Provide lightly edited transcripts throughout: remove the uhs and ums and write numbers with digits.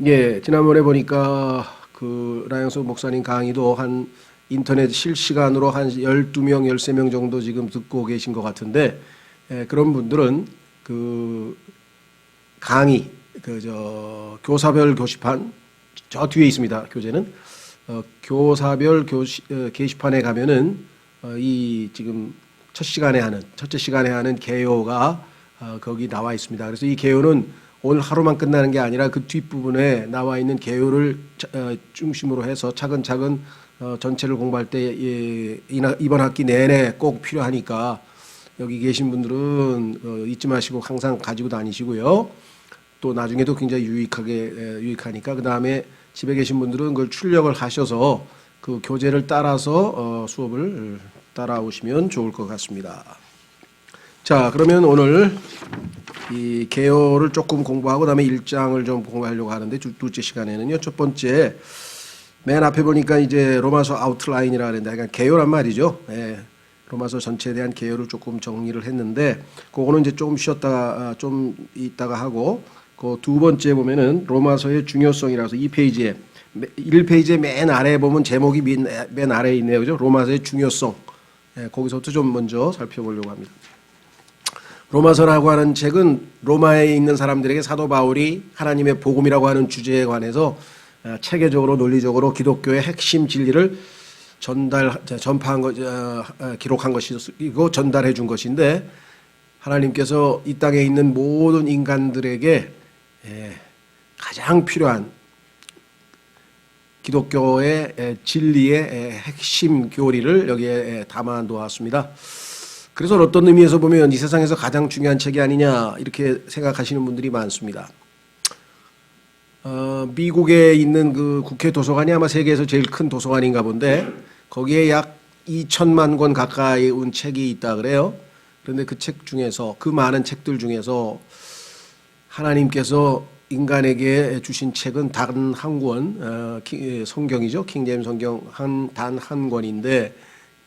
예, 지난번에 보니까 그 라영석 목사님 강의도 한 인터넷 실시간으로 한 12명, 13명 정도 지금 듣고 계신 것 같은데, 그런 분들은 그 강의, 교사별 교시판, 저 뒤에 있습니다. 교재는. 교사별 게시판에 가면은, 이 지금 첫째 시간에 하는 개요가 거기 나와 있습니다. 그래서 이 개요는 오늘 하루만 끝나는 게 아니라 그 뒷부분에 나와 있는 개요를 중심으로 해서 차근차근 전체를 공부할 때 이번 학기 내내 꼭 필요하니까 여기 계신 분들은 잊지 마시고 항상 가지고 다니시고요. 또 나중에도 굉장히 유익하니까 그 다음에 집에 계신 분들은 그걸 출력을 하셔서 그 교재를 따라서 수업을 따라오시면 좋을 것 같습니다. 자, 그러면 오늘 이 개요를 조금 공부하고 그다음에 1장을 좀 공부하려고 하는데 둘째 시간에는요. 첫 번째 맨 앞에 보니까 이제 로마서 아웃라인이라 그랬는데 그러니까 개요란 말이죠. 예, 로마서 전체에 대한 개요를 조금 정리를 했는데 그거는 이제 조금 쉬었다가 좀 있다가 하고 그 두 번째 보면은 로마서의 중요성이라서 2페이지에 1페이지에 맨 아래에 보면 제목이 맨 아래에 있네요. 그죠? 로마서의 중요성. 예, 거기서부터 좀 먼저 살펴보려고 합니다. 로마서라고 하는 책은 로마에 있는 사람들에게 사도 바울이 하나님의 복음이라고 하는 주제에 관해서 체계적으로 논리적으로 기독교의 핵심 진리를 기록한 것이고 전달해 준 것인데 하나님께서 이 땅에 있는 모든 인간들에게 가장 필요한 기독교의 진리의 핵심 교리를 여기에 담아 놓았습니다. 그래서 어떤 의미에서 보면 이 세상에서 가장 중요한 책이 아니냐 이렇게 생각하시는 분들이 많습니다. 미국에 있는 그 국회 도서관이 아마 세계에서 제일 큰 도서관인가 본데 거기에 약 2천만 권 가까이 온 책이 있다 그래요. 그런데 그 책 중에서 그 많은 책들 중에서 하나님께서 인간에게 주신 책은 단 한 권, 성경이죠. 킹제임스 성경 단 한 권인데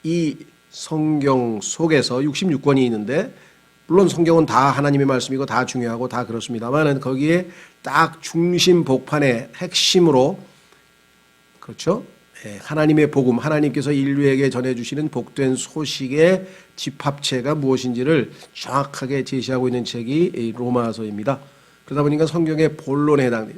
이 성경 속에서 66권이 있는데 물론 성경은 다 하나님의 말씀이고 다 중요하고 다 그렇습니다만 거기에 딱 중심 복판의 핵심으로 그렇죠? 하나님의 복음, 하나님께서 인류에게 전해주시는 복된 소식의 집합체가 무엇인지를 정확하게 제시하고 있는 책이 이 로마서입니다. 그러다 보니까 성경의 본론에 해당돼요.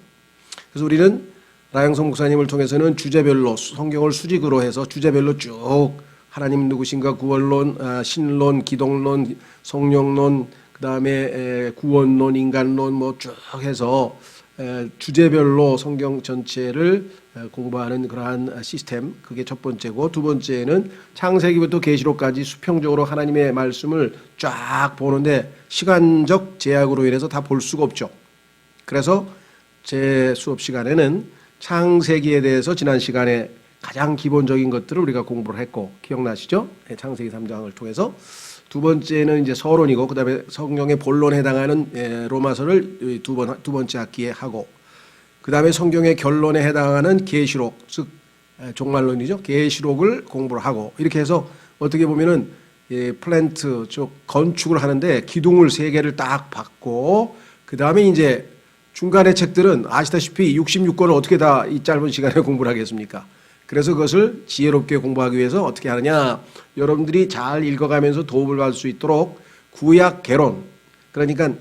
그래서 우리는 라영석 목사님을 통해서는 주제별로 성경을 수직으로 해서 주제별로 쭉 하나님 누구신가 구원론, 신론, 기독론, 성령론, 그 다음에 구원론, 인간론 뭐 쭉 해서 주제별로 성경 전체를 공부하는 그러한 시스템, 그게 첫 번째고 두 번째는 창세기부터 계시록까지 수평적으로 하나님의 말씀을 쫙 보는데 시간적 제약으로 인해서 다 볼 수가 없죠. 그래서 제 수업 시간에는 창세기에 대해서 지난 시간에 가장 기본적인 것들을 우리가 공부를 했고 기억나시죠? 창세기 3장을 통해서 두 번째는 이제 서론이고 그다음에 성경의 본론에 해당하는 로마서를 두 번째 학기에 하고 그다음에 성경의 결론에 해당하는 계시록 즉 종말론이죠. 계시록을 공부를 하고 이렇게 해서 어떻게 보면은 플랜트 즉 건축을 하는데 기둥을 세 개를 딱 받고 그다음에 이제 중간의 책들은 아시다시피 66권을 어떻게 다 이 짧은 시간에 공부를 하겠습니까? 그래서 그것을 지혜롭게 공부하기 위해서 어떻게 하느냐. 여러분들이 잘 읽어가면서 도움을 받을 수 있도록 구약 개론. 그러니까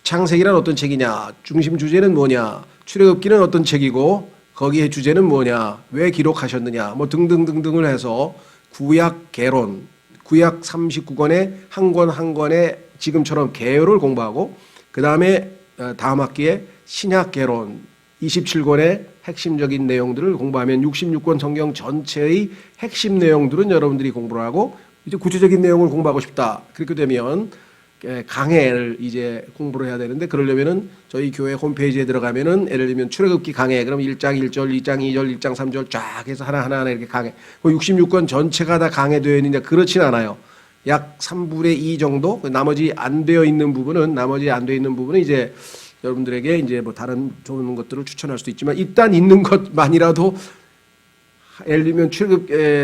창세기란 어떤 책이냐. 중심 주제는 뭐냐. 출애굽기는 어떤 책이고 거기에 주제는 뭐냐. 왜 기록하셨느냐. 뭐 등등등등을 해서 구약 개론. 구약 39권에 한 권 한 권에 지금처럼 개요를 공부하고 그 다음에 다음 학기에 신약 개론 27권의 핵심적인 내용들을 공부하면 66권 성경 전체의 핵심 내용들은 여러분들이 공부를 하고 이제 구체적인 내용을 공부하고 싶다. 그렇게 되면 강해를 이제 공부를 해야 되는데 그러려면은 저희 교회 홈페이지에 들어가면은 예를 들면 출애굽기 강해 그럼 1장 1절, 2장 2절, 1장 3절 쫙 해서 하나하나 이렇게 강해. 66권 전체가 다 강해되어 있는데 그렇진 않아요. 약 3분의 2 정도 나머지 안 되어 있는 부분은 이제 여러분들에게 이제 뭐 다른 좋은 것들을 추천할 수도 있지만 일단 있는 것만이라도 예를 들면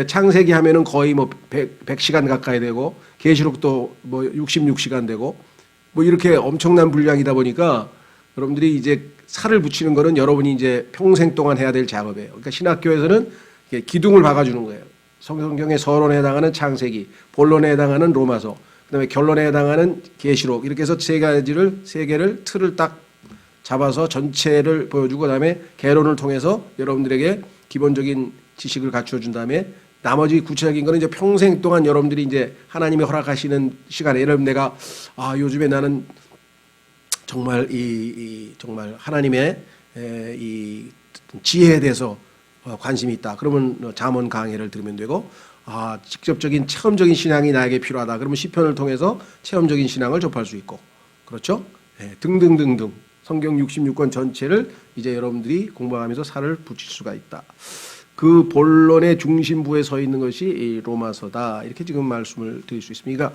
창세기 하면은 거의 뭐 100시간 가까이 되고 계시록도 뭐 66시간 되고 뭐 이렇게 엄청난 분량이다 보니까 여러분들이 이제 살을 붙이는 거는 여러분이 이제 평생 동안 해야 될 작업이에요. 그러니까 신학교에서는 기둥을 박아주는 거예요. 성경의 서론에 해당하는 창세기, 본론에 해당하는 로마서, 그다음에 결론에 해당하는 계시록, 이렇게 해서 세 개를 틀을 딱 잡아서 전체를 보여주고, 그다음에 개론을 통해서 여러분들에게 기본적인 지식을 갖추어 준 다음에 나머지 구체적인 거는 이제 평생 동안 여러분들이 이제 하나님이 허락하시는 시간에, 예를 들면 내가 요즘에 나는 정말 정말 하나님의 이 지혜에 대해서 관심이 있다. 그러면 잠언 강해를 들으면 되고, 직접적인 체험적인 신앙이 나에게 필요하다. 그러면 시편을 통해서 체험적인 신앙을 접할 수 있고, 그렇죠? 등등등등 성경 66권 전체를 이제 여러분들이 공부하면서 살을 붙일 수가 있다. 그 본론의 중심부에 서 있는 것이 이 로마서다. 이렇게 지금 말씀을 드릴 수 있습니다.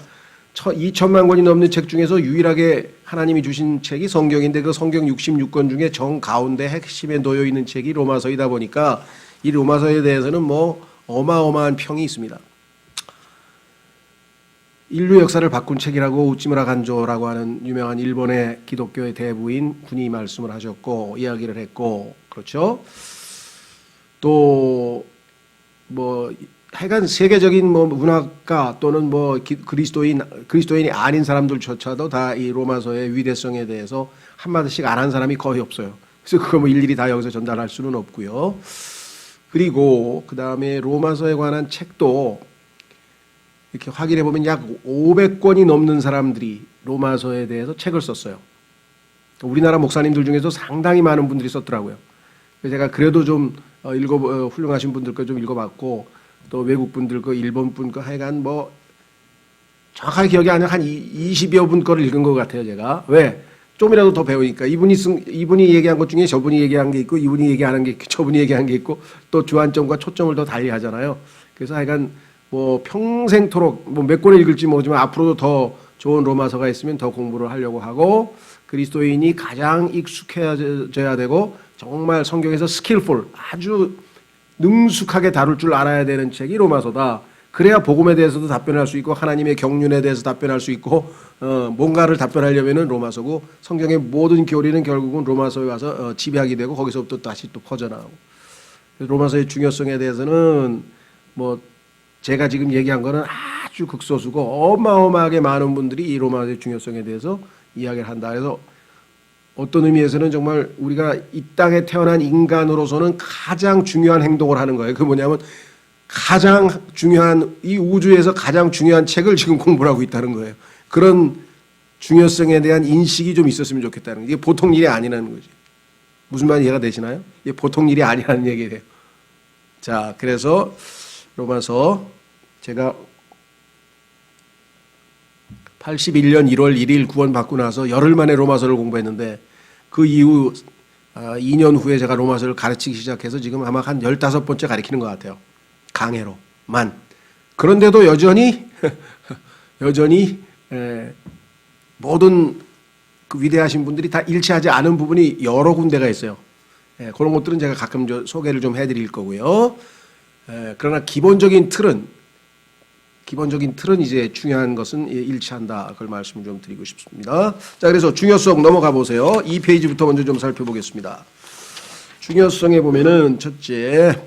그러니까 2천만 권이 넘는 책 중에서 유일하게 하나님이 주신 책이 성경인데, 그 성경 66권 중에 정 가운데 핵심에 놓여 있는 책이 로마서이다 보니까 이 로마서에 대해서는 뭐 어마어마한 평이 있습니다. 인류 역사를 바꾼 책이라고 우찌무라 간조라고 하는 유명한 일본의 기독교의 대부인 분이 말씀을 하셨고 이야기를 했고, 그렇죠? 또 뭐 하여간 세계적인 뭐 문학가 또는 뭐 그리스도인이 아닌 사람들조차도 다 이 로마서의 위대성에 대해서 한마디씩 안 한 사람이 거의 없어요. 그래서 그거 뭐 일일이 다 여기서 전달할 수는 없고요. 그리고 그 다음에 로마서에 관한 책도 이렇게 확인해 보면 약 500권이 넘는 사람들이 로마서에 대해서 책을 썼어요. 우리나라 목사님들 중에서 상당히 많은 분들이 썼더라고요. 제가 그래도 좀 훌륭하신 분들 거 좀 읽어봤고, 또 외국 분들 거, 일본 분 거, 하여간 뭐 정확하게 기억이 안 나요. 한 20여 분 거를 읽은 것 같아요, 제가. 왜? 좀이라도 더 배우니까. 이분이 얘기한 것 중에 저분이 얘기한 게 있고, 이분이 얘기하는 게 있고, 저분이 얘기한 게 있고, 또 주안점과 초점을 더 달리 하잖아요. 그래서 하여간 뭐 평생토록 뭐 몇 권을 읽을지 모르지만 앞으로도 더 좋은 로마서가 있으면 더 공부를 하려고 하고, 그리스도인이 가장 익숙해져야 되고 정말 성경에서 스킬풀, 아주 능숙하게 다룰 줄 알아야 되는 책이 로마서다. 그래야 복음에 대해서도 답변할 수 있고 하나님의 경륜에 대해서 답변할 수 있고 뭔가를 답변하려면은 로마서고, 성경의 모든 교리는 결국은 로마서에 와서 집약이 되고 거기서부터 다시 또 퍼져나가고. 로마서의 중요성에 대해서는 뭐 제가 지금 얘기한 거는 아주 극소수고 어마어마하게 많은 분들이 이 로마서의 중요성에 대해서 이야기를 한다. 그래서 어떤 의미에서는 정말 우리가 이 땅에 태어난 인간으로서는 가장 중요한 행동을 하는 거예요. 그게 뭐냐면 가장 중요한, 이 우주에서 가장 중요한 책을 지금 공부를 하고 있다는 거예요. 그런 중요성에 대한 인식이 좀 있었으면 좋겠다는 거예요. 이게 보통 일이 아니라는 거지. 무슨 말이 이해가 되시나요? 이게 보통 일이 아니라는 얘기예요. 자, 그래서 로마서 제가 81년 1월 1일 구원 받고 나서 열흘 만에 로마서를 공부했는데, 그 이후 2년 후에 제가 로마서를 가르치기 시작해서 지금 아마 한 15번째 가르치는 것 같아요. 강해로만. 그런데도 여전히 모든 그 위대하신 분들이 다 일치하지 않은 부분이 여러 군데가 있어요. 그런 것들은 제가 가끔 소개를 좀 해드릴 거고요. 그러나 기본적인 틀은 이제 중요한 것은 일치한다. 그걸 말씀을 좀 드리고 싶습니다. 자, 그래서 중요성 넘어가 보세요. 2페이지부터 먼저 좀 살펴보겠습니다. 중요성에 보면은 첫째,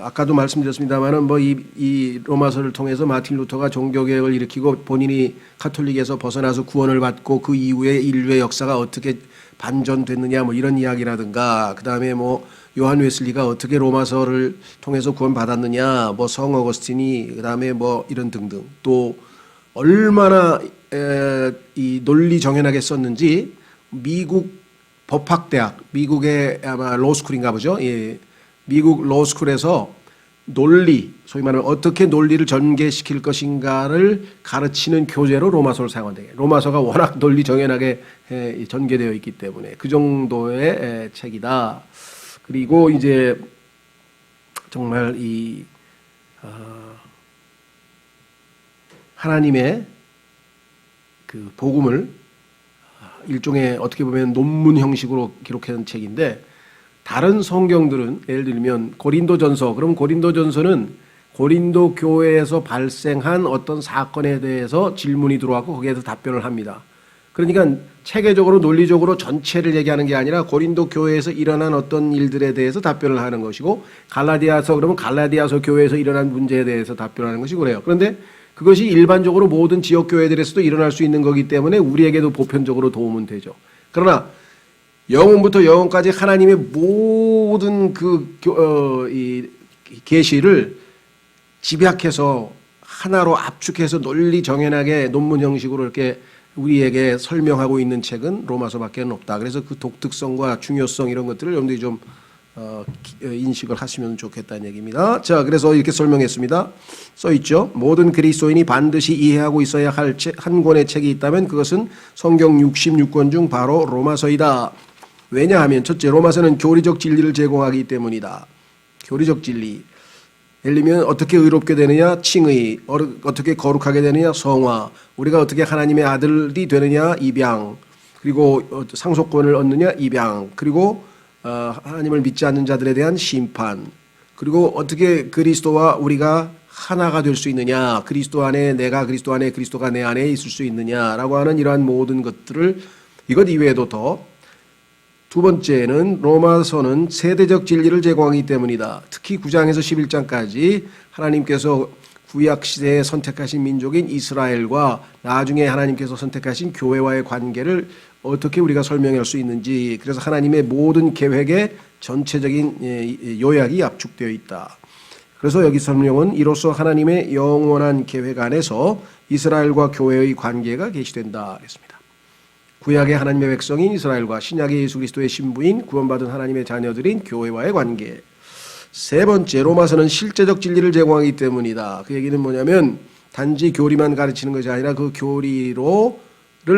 아까도 말씀드렸습니다만은 뭐 이 로마서를 통해서 마틴 루터가 종교개혁을 일으키고 본인이 가톨릭에서 벗어나서 구원을 받고 그 이후에 인류의 역사가 어떻게 반전됐느냐 뭐 이런 이야기라든가, 그 다음에 뭐 요한 웨슬리가 어떻게 로마서를 통해서 구원받았느냐, 뭐 성 어거스틴이, 그 다음에 뭐 이런 등등, 또 얼마나 이 논리 정연하게 썼는지 미국 법학대학, 미국의 아마 로스쿨인가 보죠. 예. 미국 로스쿨에서 논리, 소위 말하면 어떻게 논리를 전개시킬 것인가를 가르치는 교재로 로마서를 사용한다. 로마서가 워낙 논리 정연하게 전개되어 있기 때문에 그 정도의 책이다. 그리고 이제 정말 이 하나님의 그 복음을 일종의 어떻게 보면 논문 형식으로 기록한 책인데, 다른 성경들은 예를 들면 고린도전서, 그럼 고린도전서는 고린도 교회에서 발생한 어떤 사건에 대해서 질문이 들어왔고 거기에서 답변을 합니다. 그러니까 체계적으로 논리적으로 전체를 얘기하는 게 아니라 고린도 교회에서 일어난 어떤 일들에 대해서 답변을 하는 것이고, 갈라디아서 그러면 갈라디아서 교회에서 일어난 문제에 대해서 답변하는 것이고 그래요. 그런데 그것이 일반적으로 모든 지역 교회들에서도 일어날 수 있는 거기 때문에 우리에게도 보편적으로 도움은 되죠. 그러나 영혼부터 영혼까지 하나님의 모든 이 계시를 집약해서 하나로 압축해서 논리 정연하게 논문 형식으로 이렇게 우리에게 설명하고 있는 책은 로마서밖에 없다. 그래서 그 독특성과 중요성 이런 것들을 여러분들이 좀 인식을 하시면 좋겠다는 얘기입니다. 자, 그래서 이렇게 설명했습니다. 써 있죠. 모든 그리스도인이 반드시 이해하고 있어야 할 한 권의 책이 있다면 그것은 성경 66권 중 바로 로마서이다. 왜냐하면 첫째, 로마서는 교리적 진리를 제공하기 때문이다. 교리적 진리. 예를 들면 어떻게 의롭게 되느냐, 칭의, 어떻게 거룩하게 되느냐, 성화, 우리가 어떻게 하나님의 아들이 되느냐, 입양, 그리고 상속권을 얻느냐, 입양, 그리고 하나님을 믿지 않는 자들에 대한 심판, 그리고 어떻게 그리스도와 우리가 하나가 될 수 있느냐, 그리스도 안에 내가 그리스도 안에 그리스도가 내 안에 있을 수 있느냐라고 하는 이러한 모든 것들을 이것 이외에도 더 두 번째는 로마서는 세대적 진리를 제공하기 때문이다. 특히 9장에서 11장까지 하나님께서 구약 시대에 선택하신 민족인 이스라엘과 나중에 하나님께서 선택하신 교회와의 관계를 어떻게 우리가 설명할 수 있는지, 그래서 하나님의 모든 계획의 전체적인 요약이 압축되어 있다. 그래서 여기 설명은 이로써 하나님의 영원한 계획 안에서 이스라엘과 교회의 관계가 계시된다 그랬습니다. 구약의 하나님의 백성인 이스라엘과 신약의 예수 그리스도의 신부인 구원받은 하나님의 자녀들인 교회와의 관계. 세 번째, 로마서는 실제적 진리를 제공하기 때문이다. 그 얘기는 뭐냐면 단지 교리만 가르치는 것이 아니라 그 교리를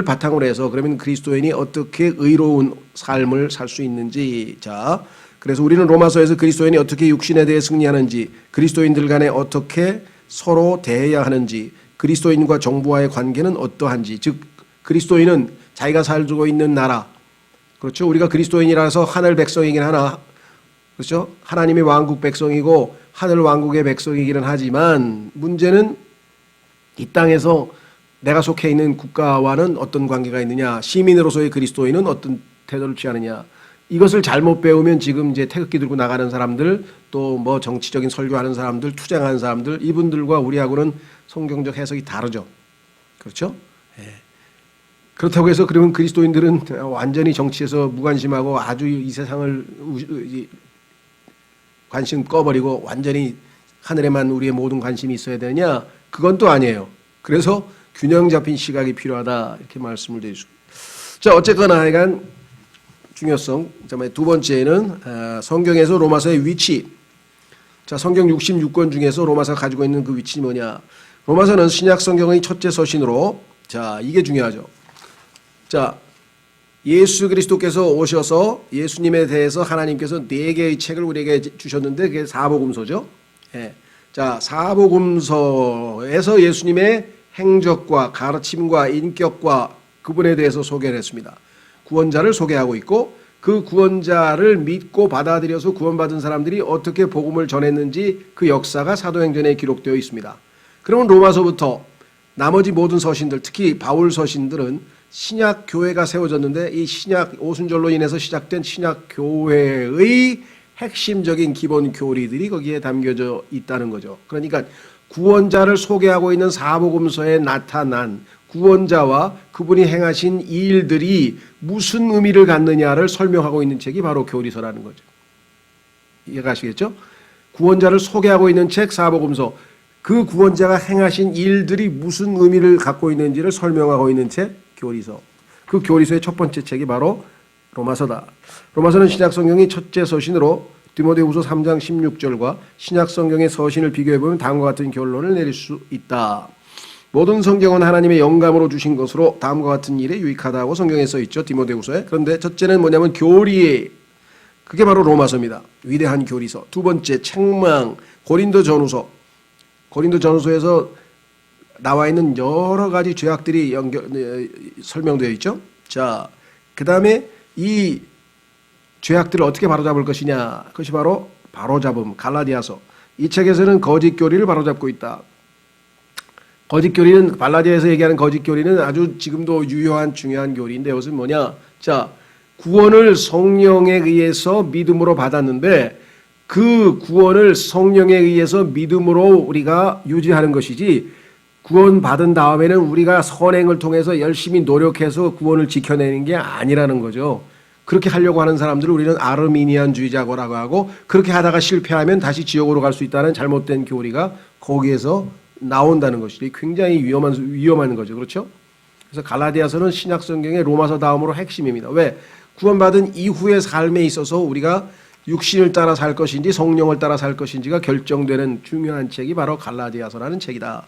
바탕으로 해서 그러면 그리스도인이 어떻게 의로운 삶을 살 수 있는지. 자, 그래서 우리는 로마서에서 그리스도인이 어떻게 육신에 대해 승리하는지, 그리스도인들 간에 어떻게 서로 대해야 하는지, 그리스도인과 정부와의 관계는 어떠한지, 즉 그리스도인은 자기가 살고 있는 나라, 그렇죠? 우리가 그리스도인이라서 하늘 백성이긴 하나, 그렇죠? 하나님의 왕국 백성이고 하늘 왕국의 백성이기는 하지만 문제는 이 땅에서 내가 속해 있는 국가와는 어떤 관계가 있느냐, 시민으로서의 그리스도인은 어떤 태도를 취하느냐. 이것을 잘못 배우면 지금 이제 태극기 들고 나가는 사람들, 또 뭐 정치적인 설교하는 사람들, 투쟁하는 사람들, 이분들과 우리하고는 성경적 해석이 다르죠. 그렇죠? 예. 그렇다고 해서 그러면 그리스도인들은 완전히 정치에서 무관심하고 아주 이 세상을 관심 꺼버리고 완전히 하늘에만 우리의 모든 관심이 있어야 되느냐? 그건 또 아니에요. 그래서 균형 잡힌 시각이 필요하다 이렇게 말씀을 드리겠습니다. 자, 어쨌거나 하여간 중요성. 두 번째는 성경에서 로마서의 위치. 자, 성경 66권 중에서 로마서가 가지고 있는 그 위치는 뭐냐? 로마서는 신약 성경의 첫째 서신으로, 자, 이게 중요하죠. 자, 예수 그리스도께서 오셔서 예수님에 대해서 하나님께서 4개의 책을 우리에게 주셨는데 그게 사복음서죠. 예. 자, 사복음서에서 예수님의 행적과 가르침과 인격과 그분에 대해서 소개를 했습니다. 구원자를 소개하고 있고 그 구원자를 믿고 받아들여서 구원받은 사람들이 어떻게 복음을 전했는지 그 역사가 사도행전에 기록되어 있습니다. 그러면 로마서부터 나머지 모든 서신들, 특히 바울 서신들은 신약 교회가 세워졌는데 이 신약 오순절로 인해서 시작된 신약 교회의 핵심적인 기본 교리들이 거기에 담겨져 있다는 거죠. 그러니까 구원자를 소개하고 있는 사복음서에 나타난 구원자와 그분이 행하신 이 일들이 무슨 의미를 갖느냐를 설명하고 있는 책이 바로 교리서라는 거죠. 이해가시겠죠? 구원자를 소개하고 있는 책 사복음서, 그 구원자가 행하신 일들이 무슨 의미를 갖고 있는지를 설명하고 있는 책 교리서. 그 교리서의 첫 번째 책이 바로 로마서다. 로마서는 신약 성경이 첫째 서신으로 디모데후서 3장 16절과 신약 성경의 서신을 비교해보면 다음과 같은 결론을 내릴 수 있다. 모든 성경은 하나님의 영감으로 주신 것으로 다음과 같은 일에 유익하다고 성경에 써 있죠. 디모데후서에. 그런데 첫째는 뭐냐면 교리에, 그게 바로 로마서입니다. 위대한 교리서. 두 번째 책망, 고린도전후서. 고린도전후서에서 나와 있는 여러 가지 죄악들이 설명되어 있죠. 자, 그 다음에 이 죄악들을 어떻게 바로잡을 것이냐, 그것이 바로 바로잡음, 갈라디아서. 이 책에서는 거짓 교리를 바로잡고 있다. 거짓 교리는 발라디아에서 얘기하는 거짓 교리는 아주 지금도 유효한 중요한 교리인데 이것은 뭐냐? 자, 구원을 성령에 의해서 믿음으로 받았는데 그 구원을 성령에 의해서 믿음으로 우리가 유지하는 것이지 구원 받은 다음에는 우리가 선행을 통해서 열심히 노력해서 구원을 지켜내는 게 아니라는 거죠. 그렇게 하려고 하는 사람들을 우리는 아르미니안주의자라고 하고 그렇게 하다가 실패하면 다시 지옥으로 갈 수 있다는 잘못된 교리가 거기에서 나온다는 것이 굉장히 위험한 거죠. 그렇죠? 그래서 갈라디아서는 신약 성경의 로마서 다음으로 핵심입니다. 왜? 구원받은 이후의 삶에 있어서 우리가 육신을 따라 살 것인지 성령을 따라 살 것인지가 결정되는 중요한 책이 바로 갈라디아서라는 책이다.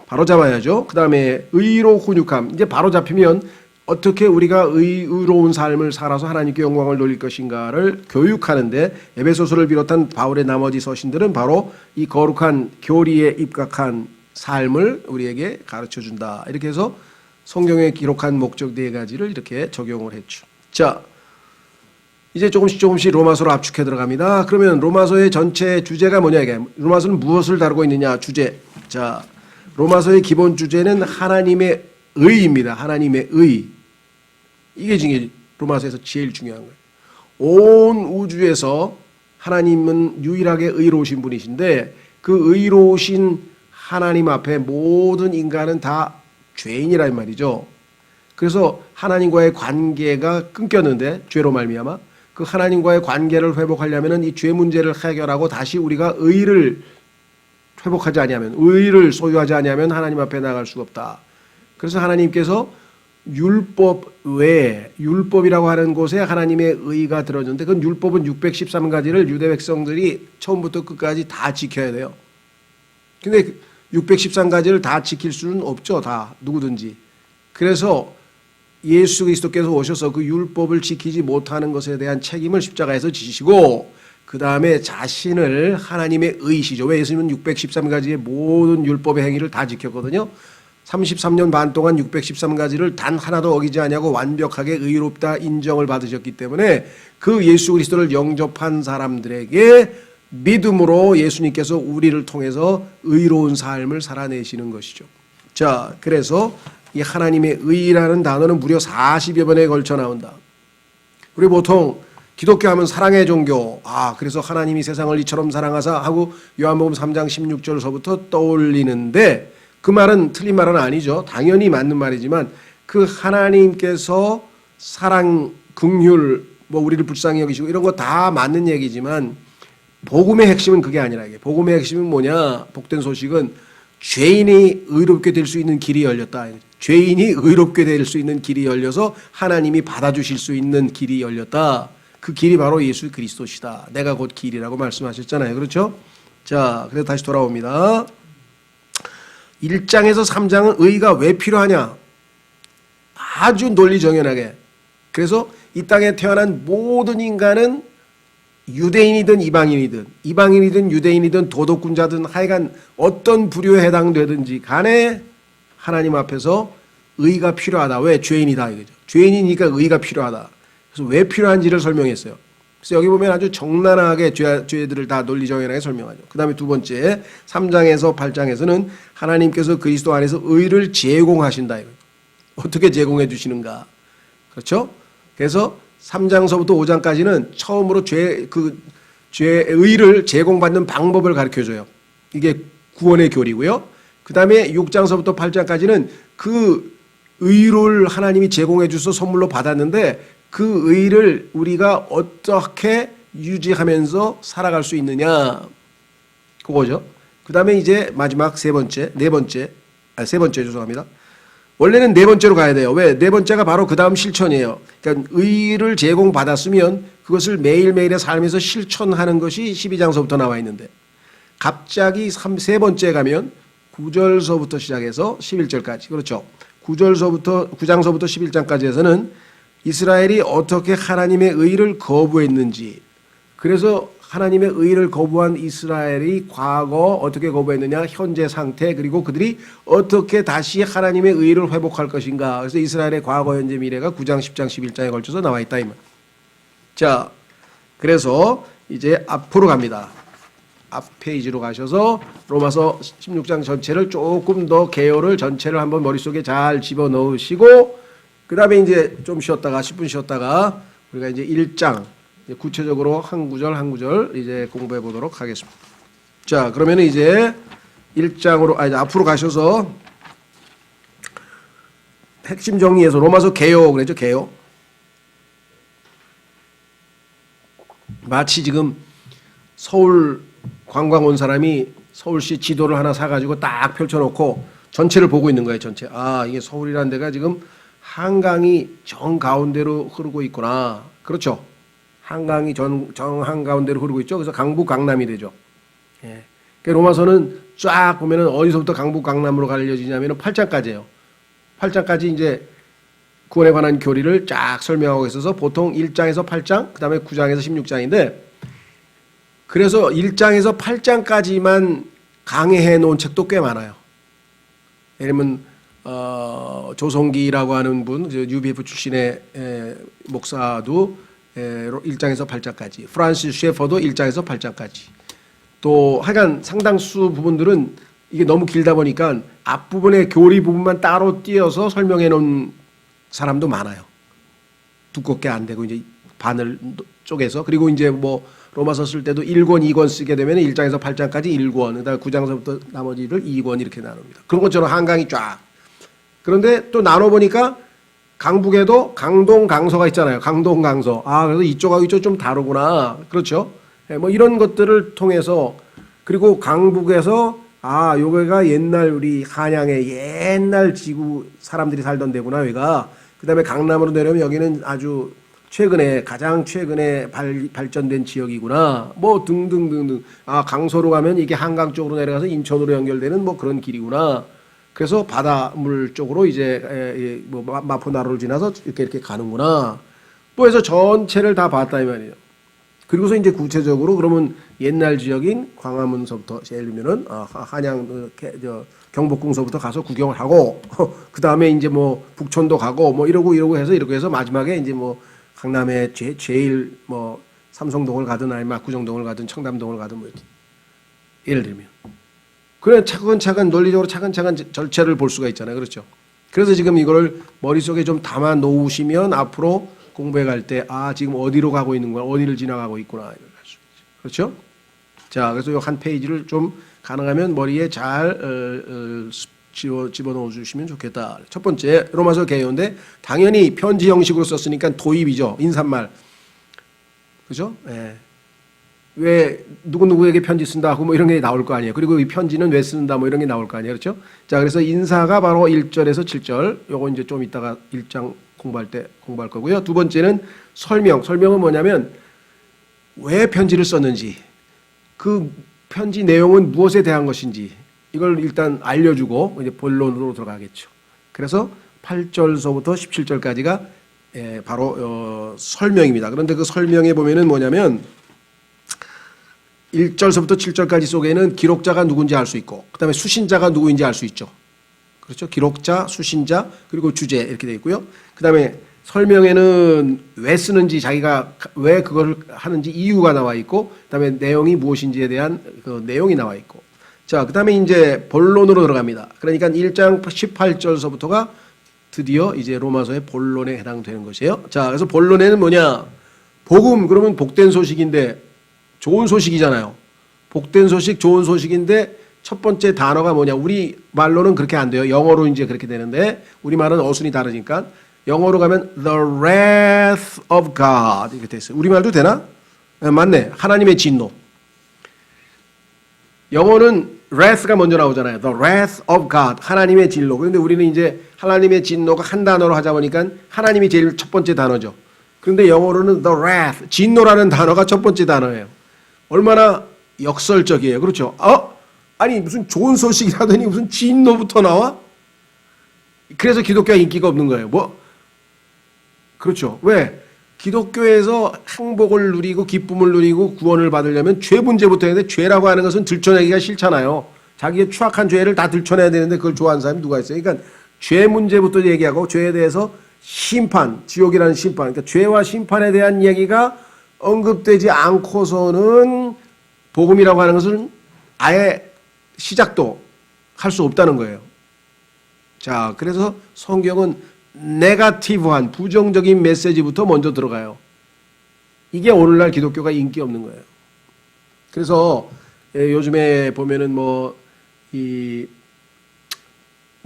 바로 잡아야죠. 그 다음에 의로 훈육함. 이제 바로 잡히면 어떻게 우리가 의로운 삶을 살아서 하나님께 영광을 돌릴 것인가를 교육하는데 에베소서를 비롯한 바울의 나머지 서신들은 바로 이 거룩한 교리에 입각한 삶을 우리에게 가르쳐준다. 이렇게 해서 성경에 기록한 목적 4가지를 이렇게 적용을 했죠. 자, 이제 조금씩 로마서로 압축해 들어갑니다. 그러면 로마서의 전체 주제가 뭐냐 이게. 로마서는 무엇을 다루고 있느냐 주제. 자, 로마서의 기본 주제는 하나님의 의입니다. 하나님의 의. 이게 지금 로마서에서 제일 중요한 거예요. 온 우주에서 하나님은 유일하게 의로우신 분이신데 그 의로우신 하나님 앞에 모든 인간은 다 죄인이란 말이죠. 그래서 하나님과의 관계가 끊겼는데 죄로 말미암아 그 하나님과의 관계를 회복하려면 이 죄 문제를 해결하고 다시 우리가 의를 회복하지 아니하면 의를 소유하지 아니하면 하나님 앞에 나갈 수가 없다. 그래서 하나님께서 율법 외에 율법이라고 하는 곳에 하나님의 의가 들어졌는데 그 율법은 613가지를 유대 백성들이 처음부터 끝까지 다 지켜야 돼요. 근데 613가지를 다 지킬 수는 없죠. 다 누구든지. 그래서 예수 그리스도께서 오셔서 그 율법을 지키지 못하는 것에 대한 책임을 십자가에서 지시고 그 다음에 자신을 하나님의 의시죠. 왜 예수님은 613가지의 모든 율법의 행위를 다 지켰거든요. 33년 반 동안 613가지를 단 하나도 어기지 아니하고 완벽하게 의롭다 인정을 받으셨기 때문에 그 예수 그리스도를 영접한 사람들에게 믿음으로 예수님께서 우리를 통해서 의로운 삶을 살아내시는 것이죠. 자, 그래서 이 하나님의 의라는 단어는 무려 40여 번에 걸쳐 나온다. 우리 보통 기독교 하면 사랑의 종교. 그래서 하나님이 세상을 이처럼 사랑하사 하고 요한복음 3장 16절서부터 떠올리는데 그 말은 틀린 말은 아니죠. 당연히 맞는 말이지만 그 하나님께서 사랑, 긍휼, 우리를 불쌍히 여기시고 이런 거 다 맞는 얘기지만 복음의 핵심은 그게 아니라 이게 복음의 핵심은 뭐냐? 복된 소식은 죄인이 의롭게 될 수 있는 길이 열렸다. 죄인이 의롭게 될 수 있는 길이 열려서 하나님이 받아주실 수 있는 길이 열렸다. 그 길이 바로 예수 그리스도시다. 내가 곧 길이라고 말씀하셨잖아요. 그렇죠? 자, 그래서 다시 돌아옵니다. 1장에서 3장은 의가 왜 필요하냐? 아주 논리정연하게. 그래서 이 땅에 태어난 모든 인간은 유대인이든 이방인이든 유대인이든 도덕군자든 하여간 어떤 부류에 해당되든지 간에 하나님 앞에서 의가 필요하다. 왜? 죄인이다 이거죠. 죄인이니까 의가 필요하다. 그래서 왜 필요한지를 설명했어요. 그래서 여기 보면 아주 적나라하게 죄들을 다 논리정연하게 설명하죠. 그 다음에 두 번째 3장에서 8장에서는 하나님께서 그리스도 안에서 의를 제공하신다. 이거예요. 어떻게 제공해 주시는가. 그렇죠? 그래서 3장서부터 5장까지는 처음으로 의를 제공받는 방법을 가르쳐줘요. 이게 구원의 교리고요. 그 다음에 6장서부터 8장까지는 그 의를 하나님이 제공해 주셔서 선물로 받았는데 그 의를 우리가 어떻게 유지하면서 살아갈 수 있느냐. 그거죠. 그 다음에 이제 마지막 세 번째, 죄송합니다. 원래는 네 번째로 가야 돼요. 왜? 네 번째가 바로 그 다음 실천이에요. 그러니까 의를 제공받았으면 그것을 매일매일의 삶에서 실천하는 것이 12장서부터 나와 있는데 갑자기 세 번째 가면 9절서부터 시작해서 11절까지. 그렇죠. 9장서부터 11장까지에서는 이스라엘이 어떻게 하나님의 의를 거부했는지, 그래서 하나님의 의를 거부한 이스라엘이 과거 어떻게 거부했느냐, 현재 상태, 그리고 그들이 어떻게 다시 하나님의 의를 회복할 것인가. 그래서 이스라엘의 과거, 현재, 미래가 9장, 10장, 11장에 걸쳐서 나와 있다 이 말. 자, 그래서 이제 앞으로 갑니다. 앞 페이지로 가셔서 로마서 16장 전체를 조금 더 개요를 전체를 한번 머릿속에 잘 집어넣으시고 그 다음에 이제 좀 쉬었다가 10분 쉬었다가 우리가 이제 1장 구체적으로 한 구절 한 구절 이제 공부해 보도록 하겠습니다. 자, 그러면 이제 1장으로 이제 앞으로 가셔서 핵심 정리해서 로마서 개요 그랬죠. 개요. 마치 지금 서울 관광 온 사람이 서울시 지도를 하나 사가지고 딱 펼쳐놓고 전체를 보고 있는 거예요. 전체. 아, 이게 서울이라는 데가 지금 한강이 정 가운데로 흐르고 있구나. 그렇죠. 한강이 정 한가운데로 흐르고 있죠. 그래서 강북 강남이 되죠. 예. 그러니까 로마서는 쫙 보면은 어디서부터 강북 강남으로 갈려지냐면은 8장까지예요. 8장까지 이제 구원에 관한 교리를 쫙 설명하고 있어서 보통 1장에서 8장, 그 다음에 9장에서 16장인데 그래서 1장에서 8장까지만 강해해 놓은 책도 꽤 많아요. 예를 들면 조성기라고 하는 분, UBF 출신의 목사도 1장에서 8장까지, 프란시스 셰퍼도 1장에서 8장까지. 또 하여간 상당수 부분들은 이게 너무 길다 보니까 앞부분의 교리 부분만 따로 띄어서 설명해 놓은 사람도 많아요. 두껍게 안 되고 이제 반을 쪼개서. 그리고 이제 뭐 로마서 쓸 때도 1권, 2권 쓰게 되면 1장에서 8장까지 1권, 그다음에 9장서부터 나머지를 2권 이렇게 나눕니다. 그런 것처럼 한강이 쫙. 그런데 또 나눠보니까 강북에도 강동, 강서가 있잖아요. 강동, 강서. 아, 그래서 이쪽하고 이쪽 좀 다르구나. 그렇죠? 뭐 이런 것들을 통해서 그리고 강북에서 아, 요게가 옛날 우리 한양의 옛날 지구 사람들이 살던 데구나, 여기가. 그 다음에 강남으로 내려오면 여기는 아주 최근에, 가장 최근에 발전된 지역이구나. 뭐 등등등등. 아, 강서로 가면 이게 한강 쪽으로 내려가서 인천으로 연결되는 뭐 그런 길이구나. 그래서 바닷물 쪽으로 이제 뭐 마포나루를 지나서 이렇게 가는구나. 뭐 해서 전체를 다 봤다 이 말이에요. 그리고서 이제 구체적으로 그러면 옛날 지역인 광화문서부터 예를 들면은 한양 경복궁서부터 가서 구경을 하고 그 다음에 이제 뭐 북촌도 가고 뭐 이러고 해서 이렇게 해서 마지막에 이제 뭐 강남에 제일 뭐 삼성동을 가든 아니면 압구정동을 가든 청담동을 가든 뭐 이렇게 예를 들면 그래 차근차근 논리적으로 차근차근 절차를 볼 수가 있잖아요. 그렇죠. 그래서 지금 이거를 머릿속에 좀 담아 놓으시면 앞으로 공부해 갈 때, 아, 지금 어디로 가고 있는 거야? 어디를 지나가고 있구나. 이걸 알 수 있죠. 그렇죠? 자, 그래서 이 한 페이지를 좀 가능하면 머리에 잘 집어넣어 주시면 좋겠다. 첫 번째, 로마서 개요인데, 당연히 편지 형식으로 썼으니까 도입이죠. 인사말. 그죠? 예. 왜, 누구누구에게 편지 쓴다 하고 뭐 이런 게 나올 거 아니에요. 그리고 이 편지는 왜 쓰는다 뭐 이런 게 나올 거 아니에요. 그렇죠? 자, 그래서 인사가 바로 1절에서 7절. 요거 이제 좀 이따가 1장 공부할 때 공부할 거고요. 두 번째는 설명. 설명은 뭐냐면 왜 편지를 썼는지, 그 편지 내용은 무엇에 대한 것인지 이걸 일단 알려주고 이제 본론으로 들어가겠죠. 그래서 8절서부터 17절까지가 바로 설명입니다. 그런데 그 설명에 보면은 뭐냐면 1절서부터 7절까지 속에는 기록자가 누군지 알 수 있고 그 다음에 수신자가 누구인지 알 수 있죠. 그렇죠. 기록자, 수신자, 그리고 주제 이렇게 되어 있고요. 그 다음에 설명에는 왜 쓰는지 자기가 왜 그걸 하는지 이유가 나와 있고 그 다음에 내용이 무엇인지에 대한 그 내용이 나와 있고 자, 그 다음에 이제 본론으로 들어갑니다. 그러니까 1장 18절서부터가 드디어 이제 로마서의 본론에 해당되는 것이에요. 자, 그래서 본론에는 뭐냐? 복음, 그러면 복된 소식인데 좋은 소식이잖아요. 복된 소식, 좋은 소식인데 첫 번째 단어가 뭐냐? 우리 말로는 그렇게 안 돼요. 영어로 이제 그렇게 되는데 우리 말은 어순이 다르니까 영어로 가면 the wrath of God 이렇게 돼 있어요. 우리 말도 되나? 네, 맞네. 하나님의 진노. 영어는 wrath가 먼저 나오잖아요. The wrath of God. 하나님의 진노. 그런데 우리는 이제 하나님의 진노가 한 단어로 하자 보니까 하나님이 제일 첫 번째 단어죠. 그런데 영어로는 the wrath, 진노라는 단어가 첫 번째 단어예요. 얼마나 역설적이에요. 그렇죠? 아니 무슨 좋은 소식이라더니 무슨 진노부터 나와? 그래서 기독교가 인기가 없는 거예요. 뭐? 그렇죠. 왜? 기독교에서 행복을 누리고 기쁨을 누리고 구원을 받으려면 죄 문제부터 해야 돼. 죄라고 하는 것은 들춰내기가 싫잖아요. 자기의 추악한 죄를 다 들춰내야 되는데 그걸 좋아하는 사람이 누가 있어요? 그러니까 죄 문제부터 얘기하고 죄에 대해서 심판, 지옥이라는 심판, 그러니까 죄와 심판에 대한 얘기가 언급되지 않고서는 복음이라고 하는 것은 아예 시작도 할 수 없다는 거예요. 자, 그래서 성경은 네거티브한 부정적인 메시지부터 먼저 들어가요. 이게 오늘날 기독교가 인기 없는 거예요. 그래서 요즘에 보면은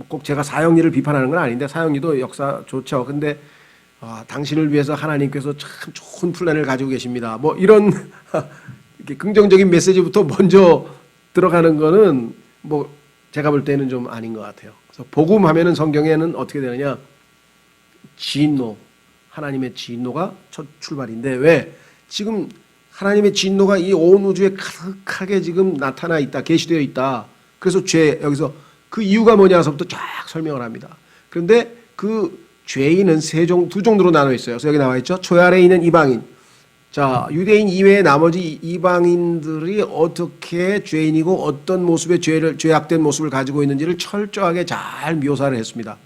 꼭 제가 사형리를 비판하는 건 아닌데 사형리도 역사 좋죠. 근데 당신을 위해서 하나님께서 참 좋은 플랜을 가지고 계십니다. 뭐 이런 이렇게 긍정적인 메시지부터 먼저 들어가는 거는 뭐 제가 볼 때는 좀 아닌 것 같아요. 그래서 복음하면은 성경에는 어떻게 되느냐? 진노, 하나님의 진노가 첫 출발인데 왜 지금 하나님의 진노가 이 온 우주에 가득하게 지금 나타나 있다, 계시되어 있다. 그래서 여기서 그 이유가 뭐냐서부터 쫙 설명을 합니다. 그런데 그 죄인은 두 정도로 나눠 있어요. 그래서 여기 나와 있죠. 죄 아래에 있는 이방인. 자, 유대인 이외의 나머지 이방인들이 어떻게 죄인이고 어떤 모습의 죄악된 모습을 가지고 있는지를 철저하게 잘 묘사를 했습니다.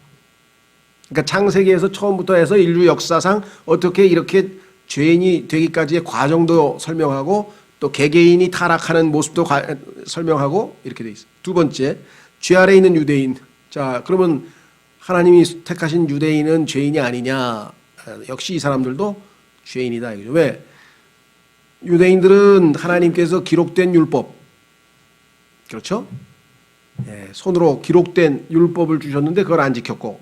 그러니까 창세기에서 처음부터 해서 인류 역사상 어떻게 이렇게 죄인이 되기까지의 과정도 설명하고 또 개개인이 타락하는 모습도 설명하고 이렇게 돼 있어요. 두 번째, 죄 아래에 있는 유대인. 자, 그러면 하나님이 택하신 유대인은 죄인이 아니냐? 역시 이 사람들도 죄인이다. 이거죠. 왜? 유대인들은 하나님께서 기록된 율법, 그렇죠? 손으로 기록된 율법을 주셨는데 그걸 안 지켰고,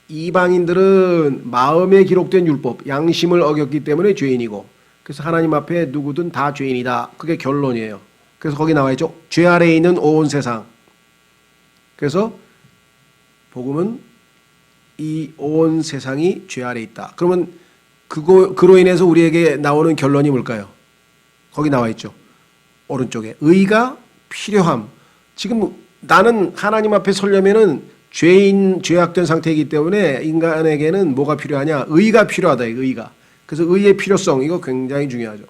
이방인들은 마음에 기록된 율법, 양심을 어겼기 때문에 죄인이고, 그래서 하나님 앞에 누구든 다 죄인이다. 그게 결론이에요. 그래서 거기 나와 있죠. 죄 아래에 있는 온 세상. 그래서 복음은 이 온 세상이 죄 아래에 있다. 그러면 그로 인해서 우리에게 나오는 결론이 뭘까요? 거기 나와 있죠. 오른쪽에 의가 필요함. 지금 나는 하나님 앞에 서려면은 죄악된 상태이기 때문에 인간에게는 뭐가 필요하냐? 의가 필요하다. 의가. 그래서 의의 필요성, 이거 굉장히 중요하죠.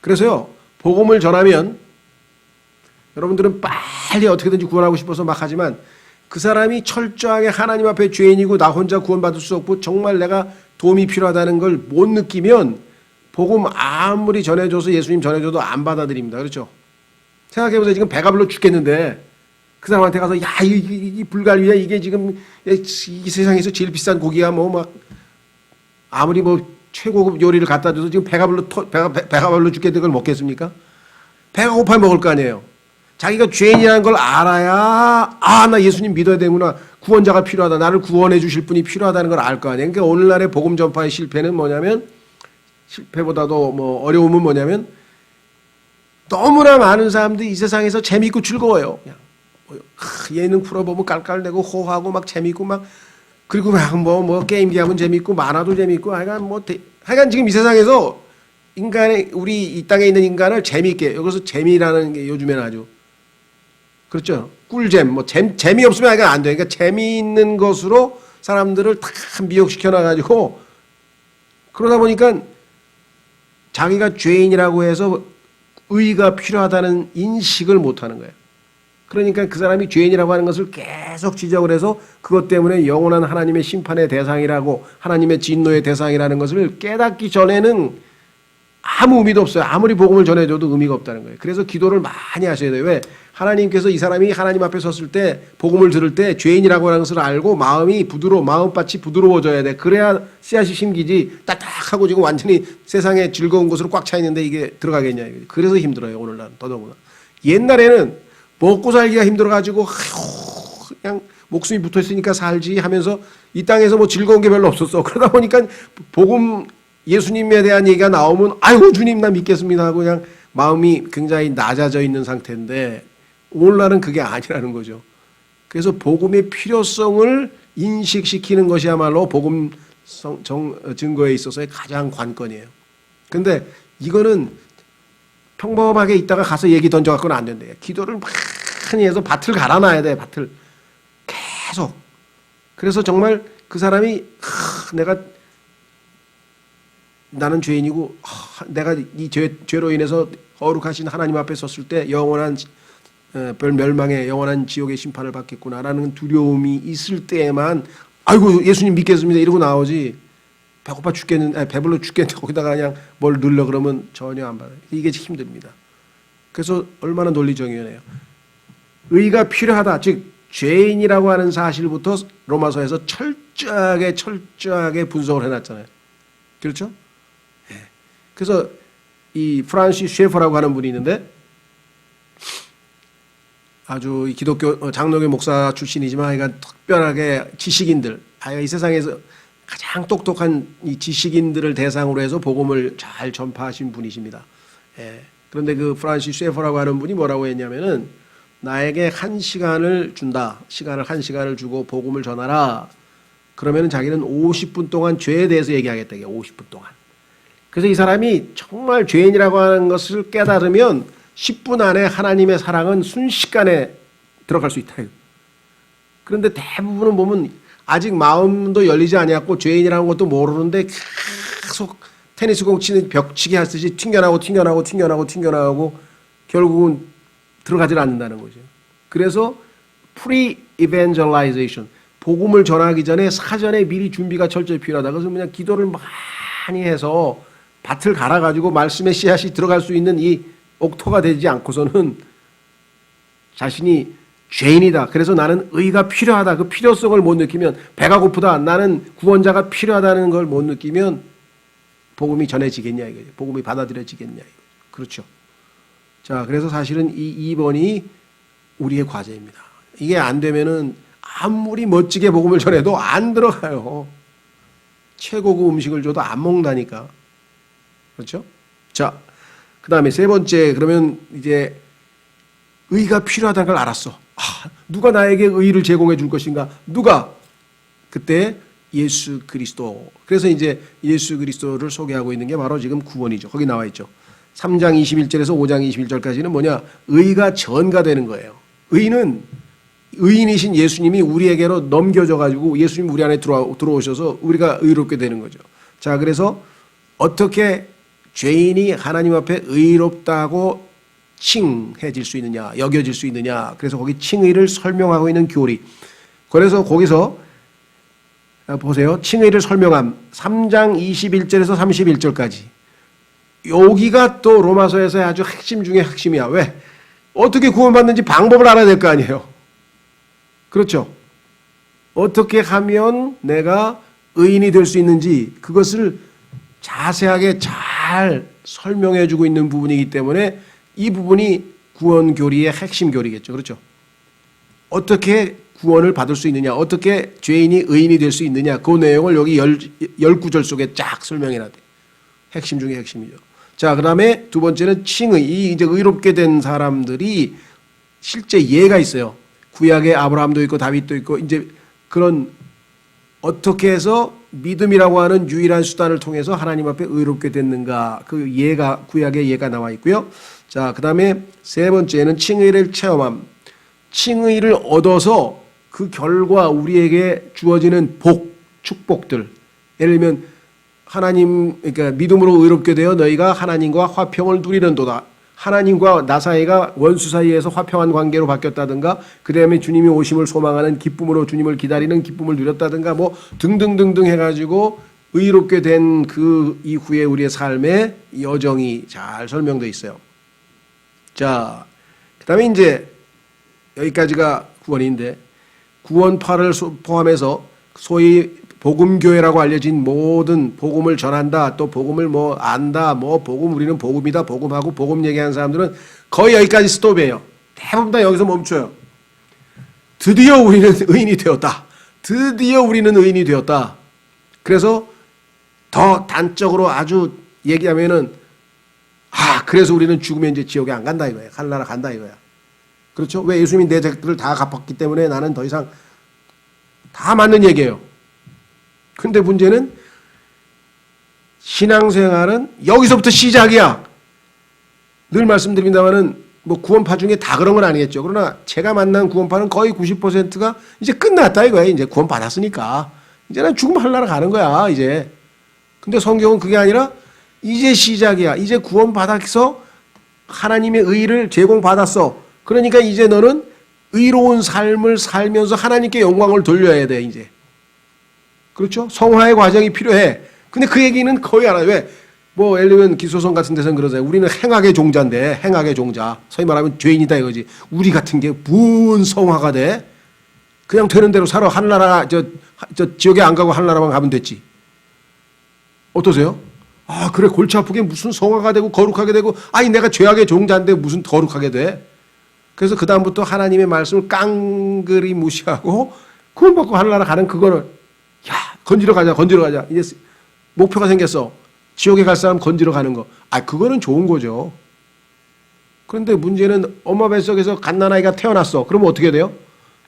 그래서요, 복음을 전하면 여러분들은 빨리 어떻게든지 구원하고 싶어서 막 하지만 그 사람이 철저하게 하나님 앞에 죄인이고 나 혼자 구원받을 수 없고 정말 내가 도움이 필요하다는 걸 못 느끼면 복음 아무리 전해줘서 예수님 전해줘도 안 받아들입니다. 그렇죠? 생각해보세요. 지금 배가 불러 죽겠는데 그 사람한테 가서 야, 이 불갈비야 이게 지금 이 세상에서 제일 비싼 고기야 아무리 최고급 요리를 갖다 줘서 지금 배가 불러 죽겠는데 그걸 먹겠습니까? 배가 고파 먹을 거 아니에요. 자기가 죄인이라는 걸 알아야 나 예수님 믿어야 되구나. 구원자가 필요하다. 나를 구원해 주실 분이 필요하다는 걸 알 거 아니에요. 그러니까 오늘날의 복음 전파의 실패는 뭐냐면 실패보다도 어려움은 뭐냐면 너무나 많은 사람들이 이 세상에서 재미있고 즐거워요. 그냥 예능 풀어보면 깔깔대고 호하고 막 재미있고 그리고 게임기 하면 재미있고 만화도 재미있고 하여간 지금 이 세상에서 우리 이 땅에 있는 인간을 재미있게 여기서 재미라는 게 요즘에는 아주 그렇죠. 꿀잼 재미없으면 하여간 안 돼. 그러니까 재미있는 것으로 사람들을 다 미혹시켜 놔가지고 그러다 보니까 자기가 죄인이라고 해서 의가 필요하다는 인식을 못하는 거예요. 그러니까 그 사람이 죄인이라고 하는 것을 계속 지적을 해서 그것 때문에 영원한 하나님의 심판의 대상이라고 하나님의 진노의 대상이라는 것을 깨닫기 전에는 아무 의미도 없어요. 아무리 복음을 전해줘도 의미가 없다는 거예요. 그래서 기도를 많이 하셔야 돼요. 왜? 하나님께서 이 사람이 하나님 앞에 섰을 때 복음을 들을 때 죄인이라고 하는 것을 알고 마음밭이 부드러워져야 돼. 그래야 씨앗이 심기지 딱딱하고 지금 완전히 세상에 즐거운 것으로 꽉 차 있는데 이게 들어가겠냐. 그래서 힘들어요. 오늘날 더더구나. 옛날에는 먹고 살기가 힘들어가지고 그냥 목숨이 붙어있으니까 살지 하면서 이 땅에서 즐거운 게 별로 없었어. 그러다 보니까 복음 예수님에 대한 얘기가 나오면 아이고 주님 나 믿겠습니다 하고 그냥 마음이 굉장히 낮아져 있는 상태인데 오늘날은 그게 아니라는 거죠. 그래서 복음의 필요성을 인식시키는 것이야말로 복음 증거에 있어서의 가장 관건이에요. 근데 이거는 평범하게 있다가 가서 얘기 던져갖고는 안 된대요. 기도를 많이 해서 밭을 갈아놔야 돼. 밭을 계속. 그래서 정말 그 사람이 나는 죄인이고 내가 이 죄로 인해서 거룩하신 하나님 앞에 섰을 때 영원한 멸망의 영원한 지옥의 심판을 받겠구나라는 두려움이 있을 때에만 아이고 예수님 믿겠습니다 이러고 나오지 배고파 죽겠는데 배불러 죽겠는데 거기다가 그냥 뭘 넣으려 그러면 전혀 안 받아요. 이게 힘듭니다. 그래서 얼마나 논리정연해요. 의가 필요하다. 즉 죄인이라고 하는 사실부터 로마서에서 철저하게 분석을 해놨잖아요. 그렇죠? 예. 그래서 이 프란시스 셰퍼라고 하는 분이 있는데 아주 기독교 장로교 목사 출신이지만 그러니까 특별하게 지식인들, 이 세상에서 가장 똑똑한 이 지식인들을 대상으로 해서 복음을 잘 전파하신 분이십니다. 예. 그런데 그 프란시스 셰퍼라고 하는 분이 뭐라고 했냐면은 나에게 1시간을 준다. 시간을 1시간을 주고 복음을 전하라. 그러면은 자기는 50분 동안 죄에 대해서 얘기하겠다. 이게 50분 동안. 그래서 이 사람이 정말 죄인이라고 하는 것을 깨달으면 10분 안에 하나님의 사랑은 순식간에 들어갈 수 있다. 그런데 대부분은 보면 아직 마음도 열리지 않았고 죄인이라는 것도 모르는데 계속 테니스공 치는 벽치기 하듯이 튕겨나오고 결국은 들어가질 않는다는 거죠. 그래서 pre-evangelization, 복음을 전하기 전에 사전에 미리 준비가 철저히 필요하다. 그래서 그냥 기도를 많이 해서 밭을 갈아가지고 말씀의 씨앗이 들어갈 수 있는 이 옥토가 되지 않고서는 자신이 죄인이다. 그래서 나는 의가 필요하다. 그 필요성을 못 느끼면 배가 고프다. 나는 구원자가 필요하다는 걸 못 느끼면 복음이 전해지겠냐 이거죠. 복음이 받아들여지겠냐 이거죠. 그렇죠. 자, 그래서 사실은 이 2번이 우리의 과제입니다. 이게 안 되면은 아무리 멋지게 복음을 전해도 안 들어가요. 최고급 음식을 줘도 안 먹는다니까. 그렇죠? 자, 그 다음에 세 번째, 그러면 이제 의가 필요하다는 걸 알았어. 누가 나에게 의를 제공해 줄 것인가? 누가? 그때 예수 그리스도. 그래서 이제 예수 그리스도를 소개하고 있는 게 바로 지금 구원이죠. 거기 나와 있죠. 3장 21절에서 5장 21절까지는 뭐냐? 의가 전가되는 거예요. 의는 의인이신 예수님이 우리에게로 넘겨져 가지고 예수님 우리 안에 들어오셔서 우리가 의롭게 되는 거죠. 자, 그래서 어떻게 죄인이 하나님 앞에 의롭다고 칭해질 수 있느냐, 여겨질 수 있느냐. 그래서 거기 칭의를 설명하고 있는 교리. 그래서 거기서 보세요. 칭의를 설명함 3장 21절에서 31절까지. 여기가 또 로마서에서의 아주 핵심 중에 핵심이야. 왜? 어떻게 구원받는지 방법을 알아야 될 거 아니에요. 그렇죠? 어떻게 하면 내가 의인이 될 수 있는지 그것을 자세하게 잘 설명해 주고 있는 부분이기 때문에 이 부분이 구원 교리의 핵심 교리겠죠. 그렇죠? 어떻게 구원을 받을 수 있느냐, 어떻게 죄인이 의인이 될 수 있느냐, 그 내용을 여기 10구절 속에 쫙 설명해 놨대요. 핵심 중에 핵심이죠. 자, 그 다음에 두 번째는 칭의. 이 이제 의롭게 된 사람들이 실제 예가 있어요. 구약에 아브라함도 있고 다윗도 있고 이제 그런 어떻게 해서 믿음이라고 하는 유일한 수단을 통해서 하나님 앞에 의롭게 됐는가 그 예가 구약의 예가 나와 있고요. 자, 그 다음에 세 번째는 칭의를 체험함. 칭의를 얻어서 그 결과 우리에게 주어지는 복, 축복들. 예를 들면 하나님, 그러니까 믿음으로 의롭게 되어 너희가 하나님과 화평을 누리는도다. 하나님과 나 사이가 원수 사이에서 화평한 관계로 바뀌었다든가, 그 다음에 주님이 오심을 소망하는 기쁨으로 주님을 기다리는 기쁨을 누렸다든가, 뭐 등등등등 해가지고 의롭게 된 그 이후에 우리의 삶의 여정이 잘 설명되어 있어요. 자, 그 다음에 이제 여기까지가 구원인데, 구원파를 포함해서 소위 복음교회라고 알려진 모든 복음을 전한다, 또 복음을 뭐 안다, 뭐 복음 우리는 복음이다, 복음하고 복음 얘기하는 사람들은 거의 여기까지 스톱이에요. 대부분 다 여기서 멈춰요. 드디어 우리는 의인이 되었다. 드디어 우리는 의인이 되었다. 그래서 더 단적으로 아주 얘기하면은 그래서 우리는 죽으면 이제 지옥에 안 간다 이거야. 하늘나라 간다 이거야. 그렇죠? 왜? 예수님이 내 죄들을 다 갚았기 때문에 나는 더 이상 다 맞는 얘기예요. 근데 문제는 신앙생활은 여기서부터 시작이야. 늘 말씀드립니다만은 뭐 구원파 중에 다 그런 건 아니겠죠. 그러나 제가 만난 구원파는 거의 90%가 이제 끝났다 이거야. 이제 구원 받았으니까 이제는 죽으면 하늘나라 가는 거야 이제. 근데 성경은 그게 아니라 이제 시작이야. 이제 구원 받아서 하나님의 의를 제공받았어. 그러니까 이제 너는 의로운 삶을 살면서 하나님께 영광을 돌려야 돼 이제. 그렇죠? 성화의 과정이 필요해. 근데 그 얘기는 거의 안 해요. 왜? 뭐 예를 들면 기소선 같은 데서는 그러잖아요. 우리는 행악의 종자인데, 행악의 종자. 소위 말하면 죄인이다 이거지. 우리 같은 게 뭔 성화가 돼? 그냥 되는 대로 살아. 하늘나라 저 지옥에 안 가고 하늘나라만 가면 됐지. 어떠세요? 아 그래 골치 아프게 무슨 성화가 되고 거룩하게 되고 아니 내가 죄악의 종자인데 무슨 거룩하게 돼? 그래서 그 다음부터 하나님의 말씀을 깡그리 무시하고 구원 받고 하늘나라 가는 그거를 야 건지러 가자 건지러 가자 이제 목표가 생겼어. 지옥에 갈 사람 건지러 가는 거. 아 그거는 좋은 거죠. 그런데 문제는 엄마 뱃속에서 갓난아이가 태어났어. 그러면 어떻게 돼요?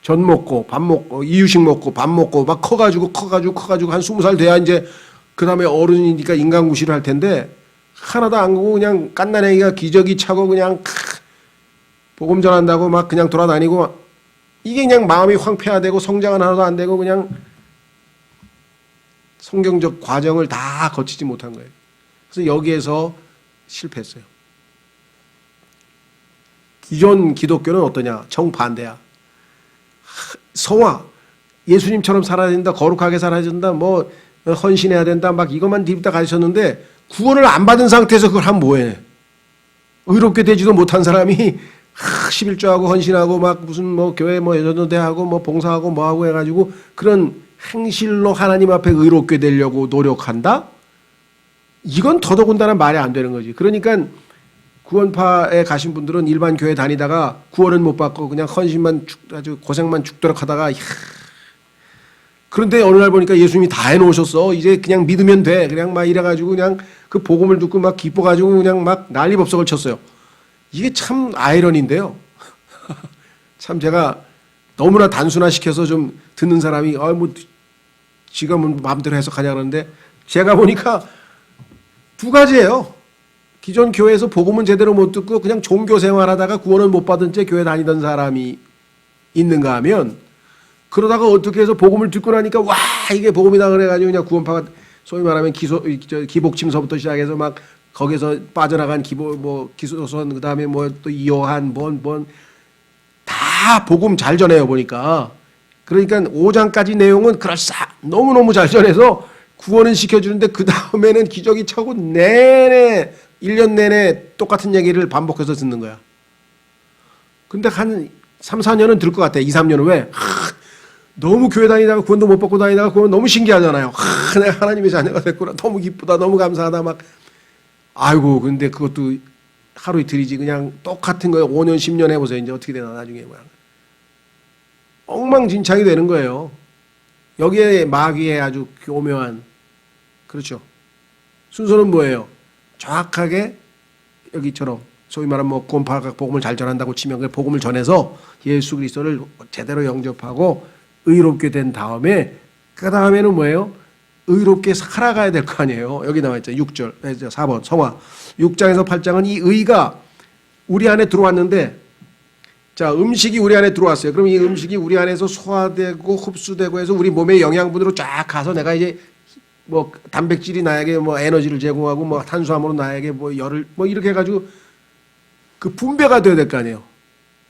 전 먹고 밥 먹고 이유식 먹고 밥 먹고 막 커가지고 한 20살 돼야 이제 그 다음에 어른이니까 인간구실을 할 텐데 하나도 안 가고 그냥 갓난아이가 기저귀 차고 그냥 복음 전한다고 막 그냥 돌아다니고 이게 그냥 마음이 황폐화되고 성장은 하나도 안 되고 그냥 성경적 과정을 다 거치지 못한 거예요. 그래서 여기에서 실패했어요. 기존 기독교는 어떠냐? 정반대야. 성화, 예수님처럼 살아야 된다, 거룩하게 살아야 된다, 뭐 헌신해야 된다, 막 이것만 딥다 가르쳤는데 구원을 안 받은 상태에서 그걸 하면 뭐해? 의롭게 되지도 못한 사람이 11조하고 헌신하고 막 무슨 뭐 교회 뭐 여전도대하고 뭐 봉사하고 뭐 하고 해가지고 그런 행실로 하나님 앞에 의롭게 되려고 노력한다? 이건 더더군다나 말이 안 되는 거지. 그러니까 구원파에 가신 분들은 일반 교회 다니다가 구원은 못 받고 그냥 헌신만 아주 고생만 죽도록 하다가 그런데 어느 날 보니까 예수님이 다 해놓으셨어. 이제 그냥 믿으면 돼. 그냥 막 이래가지고 그냥 그 복음을 듣고 막 기뻐가지고 그냥 막 난리법석을 쳤어요. 이게 참 아이러니인데요. 참 제가 너무나 단순화시켜서 좀 듣는 사람이 뭐 지가 뭐 마음대로 해석하냐 그러는데 제가 보니까 두 가지예요. 기존 교회에서 복음은 제대로 못 듣고 그냥 종교 생활하다가 구원을 못 받은 채 교회 다니던 사람이 있는가 하면 그러다가 어떻게 해서 복음을 듣고 나니까 와 이게 복음이다 그래가지고 그냥 구원파가 소위 말하면 기복침서부터 시작해서 막 거기서 빠져나간 기소선 그다음에 뭐 또 이요한 다 복음 잘 전해요 보니까. 그러니까 5장까지 내용은 그럴싸 너무너무 잘 전해서 구원은 시켜주는데 그 다음에는 기저귀 차고 내내 1년 내내 똑같은 얘기를 반복해서 듣는 거야. 근데 한 3, 4년은 들 것 같아. 2, 3년은 왜? 너무 교회 다니다가 구원도 못 받고 다니다가 그건 너무 신기하잖아요. 내가 하나님의 자녀가 됐구나. 너무 기쁘다. 너무 감사하다. 막 아이고 근데 그것도 하루 이틀이지 그냥 똑같은 거예요. 5년 10년 해보세요. 이제 어떻게 되나 나중에 뭐야. 엉망진창이 되는 거예요. 여기에 마귀의 아주 교묘한 그렇죠. 순서는 뭐예요? 정확하게 여기처럼 소위 말하면 뭐 구원파가 복음을 잘 전한다고 치면 그 복음을 전해서 예수 그리스도를 제대로 영접하고 의롭게 된 다음에 그 다음에는 뭐예요? 의롭게 살아가야 될 거 아니에요. 여기 나와 있죠. 6절, 4번 성화. 6장에서 8장은 이 의가 우리 안에 들어왔는데 자 음식이 우리 안에 들어왔어요. 그럼 이 음식이 우리 안에서 소화되고 흡수되고 해서 우리 몸의 영양분으로 쫙 가서 내가 이제 뭐 단백질이 나에게 뭐 에너지를 제공하고 뭐 탄수화물은 나에게 뭐 열을 뭐 이렇게 해가지고 그 분배가 돼야 될 거 아니에요.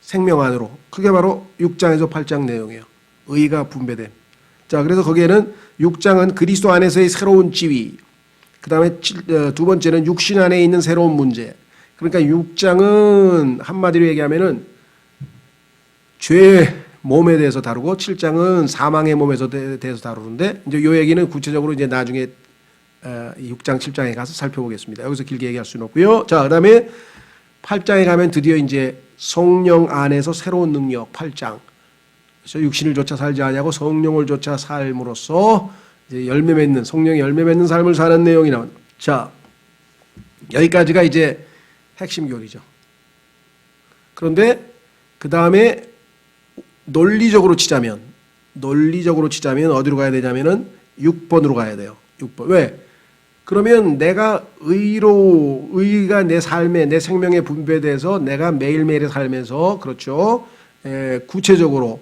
생명 안으로. 그게 바로 6장에서 8장 내용이에요. 의가 분배됨. 자, 그래서 거기에는 6장은 그리스도 안에서의 새로운 지위. 그 다음에 두 번째는 육신 안에 있는 새로운 문제. 그러니까 6장은 한마디로 얘기하면은 죄의 몸에 대해서 다루고 7장은 사망의 몸에서 대해서 다루는데 이제 요 얘기는 구체적으로 이제 나중에 6장, 7장에 가서 살펴보겠습니다. 여기서 길게 얘기할 수는 없고요. 자, 그 다음에 8장에 가면 드디어 이제 성령 안에서 새로운 능력 8장. 그래서 육신을 조차 살지 아니하고 성령을 조차 삶으로써 이제 열매 맺는 성령의 열매 맺는 삶을 사는 내용이 나옵니다. 자, 여기까지가 이제 핵심 교리죠. 그런데 그 다음에 논리적으로 치자면 어디로 가야 되냐면은 6번으로 가야 돼요. 6번. 왜? 그러면 내가 의가 내 삶에 내 생명에 분배돼서 내가 매일매일의 삶에서 그렇죠. 구체적으로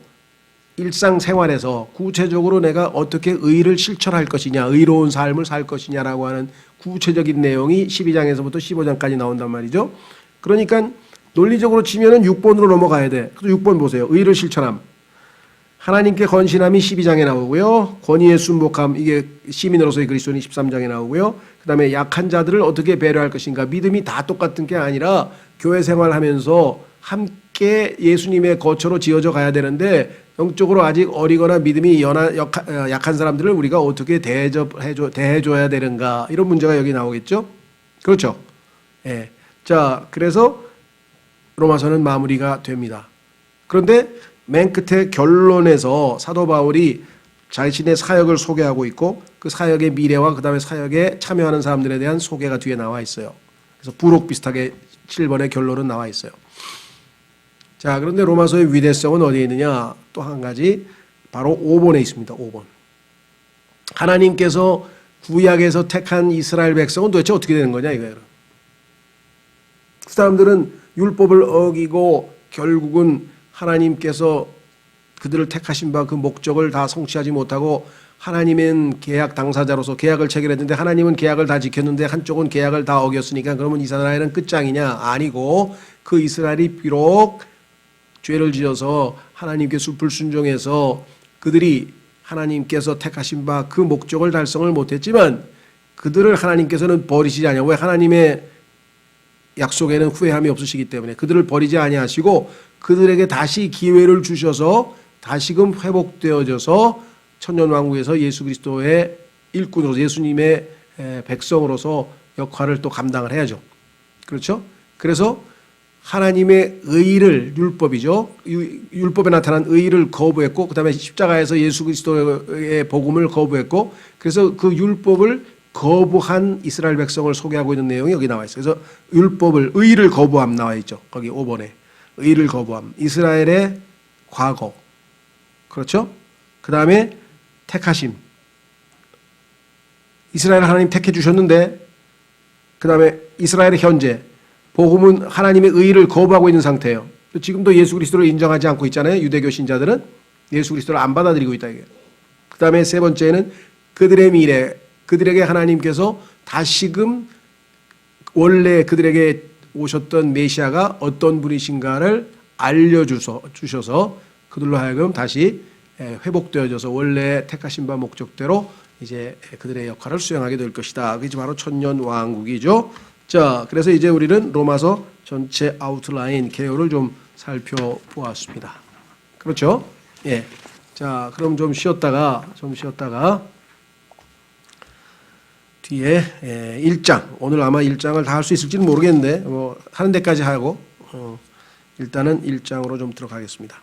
일상생활에서 구체적으로 내가 어떻게 의를 실천할 것이냐, 의로운 삶을 살 것이냐라고 하는 구체적인 내용이 12장에서부터 15장까지 나온단 말이죠. 그러니까 논리적으로 치면은 6번으로 넘어가야 돼. 그래서 6번 보세요. 의를 실천함. 하나님께 건신함이 12장에 나오고요. 권위의 순복함, 이게 시민으로서의 그리스도인이 13장에 나오고요. 그 다음에 약한 자들을 어떻게 배려할 것인가. 믿음이 다 똑같은 게 아니라 교회 생활하면서 함께 예수님의 거처로 지어져 가야 되는데 영적으로 아직 어리거나 믿음이 약한 사람들을 우리가 어떻게 대해줘야 되는가. 이런 문제가 여기 나오겠죠. 그렇죠. 예. 자, 그래서 로마서는 마무리가 됩니다. 그런데 맨 끝에 결론에서 사도 바울이 자신의 사역을 소개하고 있고 그 사역의 미래와 그 다음에 사역에 참여하는 사람들에 대한 소개가 뒤에 나와 있어요. 그래서 부록 비슷하게 7번의 결론은 나와 있어요. 자, 그런데 로마서의 위대성은 어디에 있느냐? 또 한 가지 바로 5번에 있습니다. 5번. 하나님께서 구약에서 택한 이스라엘 백성은 도대체 어떻게 되는 거냐 이거예요. 그 사람들은 율법을 어기고 결국은 하나님께서 그들을 택하신 바 그 목적을 다 성취하지 못하고 하나님은 계약 당사자로서 계약을 체결했는데 하나님은 계약을 다 지켰는데 한쪽은 계약을 다 어겼으니까 그러면 이스라엘은 끝장이냐? 아니고 그 이스라엘이 비록 죄를 지어서 하나님께 불순종해서 그들이 하나님께서 택하신 바 그 목적을 달성을 못했지만 그들을 하나님께서는 버리시지 않냐. 왜? 하나님의 약속에는 후회함이 없으시기 때문에 그들을 버리지 아니하시고 그들에게 다시 기회를 주셔서 다시금 회복되어져서 천년왕국에서 예수 그리스도의 일꾼으로서 예수님의 백성으로서 역할을 또 감당을 해야죠. 그렇죠? 그래서 하나님의 의를 율법이죠. 율법에 나타난 의를 거부했고 그 다음에 십자가에서 예수 그리스도의 복음을 거부했고 그래서 그 율법을 거부한 이스라엘 백성을 소개하고 있는 내용이 여기 나와 있어요. 그래서 율법을 의를 거부함 나와 있죠. 거기 5번에 의를 거부함. 이스라엘의 과거. 그렇죠? 그 다음에 택하심. 이스라엘 하나님 택해 주셨는데 그 다음에 이스라엘의 현재. 복음은 하나님의 의를 거부하고 있는 상태예요. 지금도 예수 그리스도를 인정하지 않고 있잖아요. 유대교 신자들은 예수 그리스도를 안 받아들이고 있다. 그 다음에 세 번째는 그들의 미래. 그들에게 하나님께서 다시금 원래 그들에게 오셨던 메시아가 어떤 분이신가를 알려주셔서 그들로 하여금 다시 회복되어져서 원래 택하신 바 목적대로 이제 그들의 역할을 수행하게 될 것이다. 그게 바로 천년 왕국이죠. 자, 그래서 이제 우리는 로마서 전체 아웃라인 개요를 좀 살펴보았습니다. 그렇죠? 예. 자, 그럼 좀 쉬었다가 뒤에 1장, 오늘 아마 1장을 다 할 수 있을지는 모르겠는데 뭐 하는 데까지 하고 일단은 1장으로 좀 들어가겠습니다.